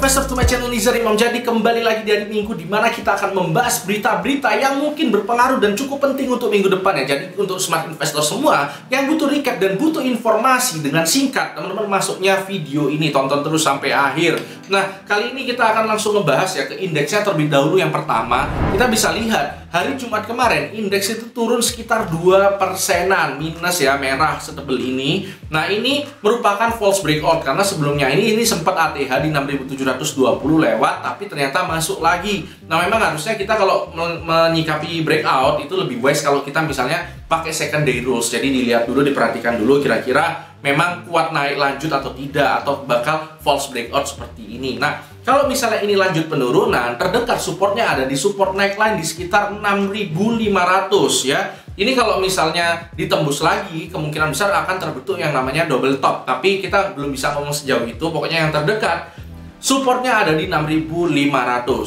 investor to my channel Nizar Imam. Jadi kembali lagi di hari Minggu, di mana kita akan membahas berita-berita yang mungkin berpengaruh dan cukup penting untuk minggu depan ya. Jadi untuk smart investor semua yang butuh recap dan butuh informasi dengan singkat, teman-teman masuknya video ini, tonton terus sampai akhir. Nah, kali ini kita akan langsung ngebahas ya ke indeksnya terlebih dahulu. Yang pertama, kita bisa lihat hari Jumat kemarin indeks itu turun sekitar 2%-an minus ya, merah setebel ini. Nah, ini merupakan false breakout karena sebelumnya ini sempat ATH di 6.720 lewat, tapi ternyata masuk lagi. Nah, memang harusnya kita kalau menyikapi breakout itu lebih wise kalau kita misalnya pakai secondary rules. Jadi dilihat dulu, diperhatikan dulu kira-kira memang kuat naik lanjut atau tidak, atau bakal false breakout seperti ini. Nah, kalau misalnya ini lanjut penurunan, terdekat supportnya ada di support neckline di sekitar 6.500 ya. Ini kalau misalnya ditembus lagi, kemungkinan besar akan terbentuk yang namanya double top. Tapi kita belum bisa ngomong sejauh itu. Pokoknya yang terdekat supportnya ada di 6.500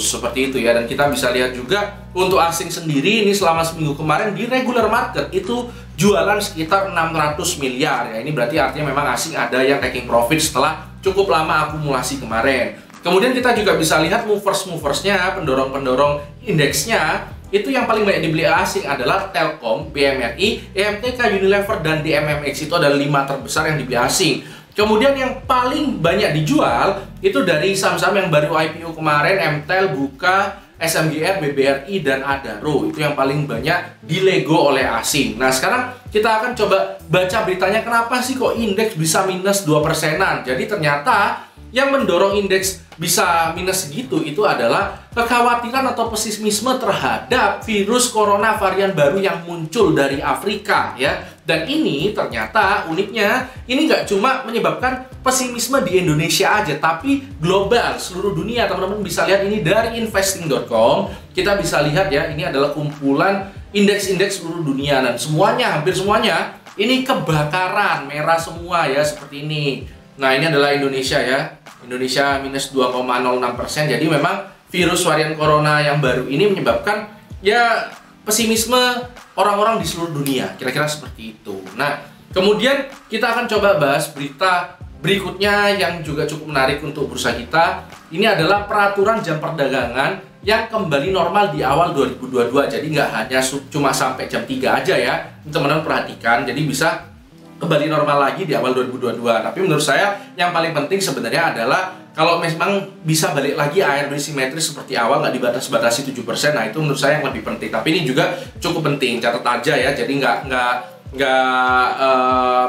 seperti itu ya. Dan kita bisa lihat juga untuk asing sendiri ini selama seminggu kemarin di regular market itu jualan sekitar 600 miliar ya. Ini berarti artinya memang asing ada yang taking profit setelah cukup lama akumulasi kemarin. Kemudian kita juga bisa lihat movers-moversnya, pendorong-pendorong indeksnya. Itu yang paling banyak dibeli asing adalah Telkom, BMRI, EMTK, Unilever, dan DMMX. Itu adalah 5 terbesar yang dibeli asing. Kemudian yang paling banyak dijual itu dari saham-saham yang baru IPO kemarin, MTEL, Buka, SMGR, BBRI, dan Adaro. Itu yang paling banyak dilego oleh asing. Nah, sekarang kita akan coba baca beritanya, kenapa sih kok indeks bisa minus 2%-an. Jadi ternyata yang mendorong indeks bisa minus segitu itu adalah kekhawatiran atau pesimisme terhadap virus corona varian baru yang muncul dari Afrika ya. Dan ini ternyata uniknya ini nggak cuma menyebabkan pesimisme di Indonesia aja, tapi global, seluruh dunia. Teman-teman bisa lihat ini dari investing.com. Kita bisa lihat ya, ini adalah kumpulan indeks-indeks seluruh dunia dan semuanya, hampir semuanya ini kebakaran, merah semua ya, seperti ini. Nah, ini adalah Indonesia ya. Indonesia minus 2,06%. Jadi memang virus varian corona yang baru ini menyebabkan ya pesimisme orang-orang di seluruh dunia. Kira-kira seperti itu. Nah, kemudian kita akan coba bahas berita berikutnya yang juga cukup menarik untuk bursa kita. Ini adalah peraturan jam perdagangan yang kembali normal di awal 2022. Jadi nggak hanya cuma sampai jam 3 aja ya. Teman-teman perhatikan. Jadi bisa kembali normal lagi di awal 2022. Tapi menurut saya yang paling penting sebenarnya adalah kalau memang bisa balik lagi ARB simetris seperti awal, nggak dibatasi 7%. Nah, itu menurut saya yang lebih penting. Tapi ini juga cukup penting, catat aja ya. Jadi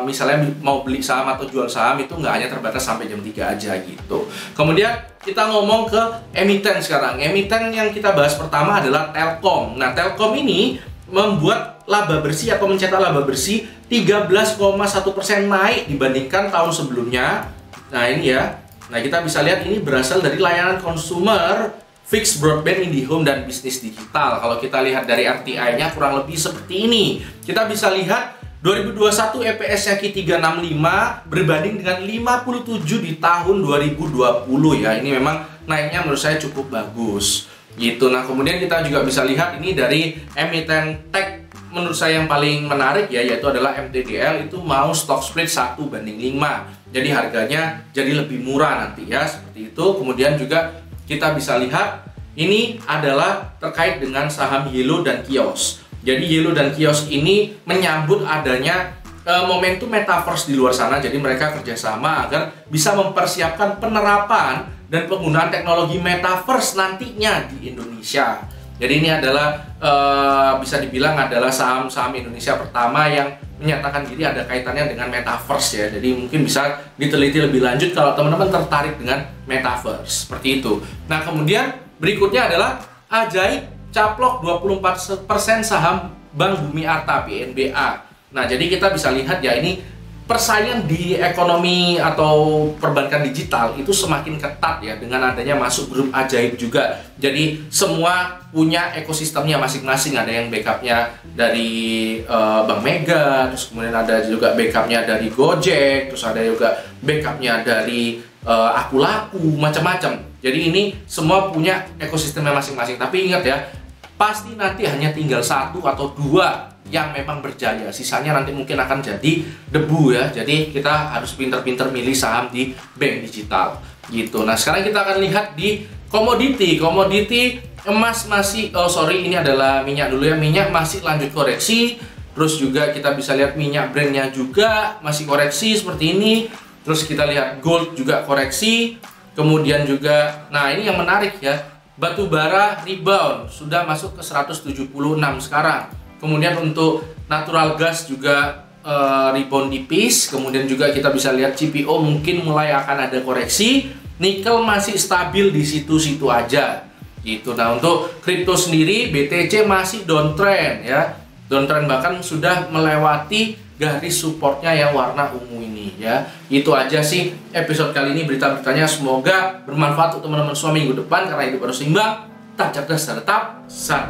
misalnya mau beli saham atau jual saham itu nggak hanya terbatas sampai jam 3 aja gitu. Kemudian kita ngomong ke emiten sekarang. Emiten yang kita bahas pertama adalah Telkom. Nah, Telkom ini membuat laba bersih atau mencetak laba bersih 13,1% naik dibandingkan tahun sebelumnya. Nah, ini ya. Nah, kita bisa lihat ini berasal dari layanan konsumer, fixed broadband, IndiHome, dan bisnis digital. Kalau kita lihat dari RTI-nya kurang lebih seperti ini. Kita bisa lihat 2021 EPS-nya Q365 berbanding dengan 57 di tahun 2020 ya. Ini memang naiknya menurut saya cukup bagus gitu. Nah, kemudian kita juga bisa lihat ini dari emiten tech menurut saya yang paling menarik ya, yaitu adalah MTDL. Itu mau stock split 1:5. Jadi harganya jadi lebih murah nanti ya, seperti itu. Kemudian juga kita bisa lihat ini adalah terkait dengan saham Yellow dan Kios. Jadi Yellow dan Kios ini menyambut adanya momentum metaverse di luar sana. Jadi mereka kerjasama agar bisa mempersiapkan penerapan dan penggunaan teknologi metaverse nantinya di Indonesia. Jadi ini adalah bisa dibilang adalah saham-saham Indonesia pertama yang menyatakan diri ada kaitannya dengan metaverse ya. Jadi mungkin bisa diteliti lebih lanjut kalau teman-teman tertarik dengan metaverse seperti itu. Nah, kemudian berikutnya adalah Ajaib caplok 24% saham Bank Bumi Arta BNBA. Nah, jadi kita bisa lihat ya, ini persaingan di ekonomi atau perbankan digital itu semakin ketat ya dengan adanya masuk grup Ajaib juga. Jadi semua punya ekosistemnya masing-masing. Ada yang backupnya dari Bank Mega, terus kemudian ada juga backupnya dari Gojek, terus ada juga backupnya dari Akulaku, macam-macam. Jadi ini semua punya ekosistemnya masing-masing. Tapi ingat ya, pasti nanti hanya tinggal 1 atau 2 yang memang berjaya, sisanya nanti mungkin akan jadi debu ya. Jadi kita harus pinter-pinter milih saham di bank digital. gitu. Nah, sekarang kita akan lihat di komoditi. Komoditi emas masih, ini adalah minyak dulu ya. Minyak masih lanjut koreksi. Terus juga kita bisa lihat minyak Brentnya juga masih koreksi seperti ini. Terus kita lihat gold juga koreksi. Kemudian juga, nah ini yang menarik ya, batu bara rebound sudah masuk ke 176 sekarang. Kemudian untuk natural gas juga rebound tipis. Kemudian juga kita bisa lihat CPO mungkin mulai akan ada koreksi. Nikel masih stabil di situ-situ aja gitu. Nah, untuk kripto sendiri BTC masih downtrend ya. Downtrend bahkan sudah melewati garis supportnya yang warna ungu ini ya. Itu aja sih episode kali ini berita-beritanya. Semoga bermanfaat untuk teman-teman semua minggu depan, karena hidup harus seimbang, tetap cerdas dan tetap sharp.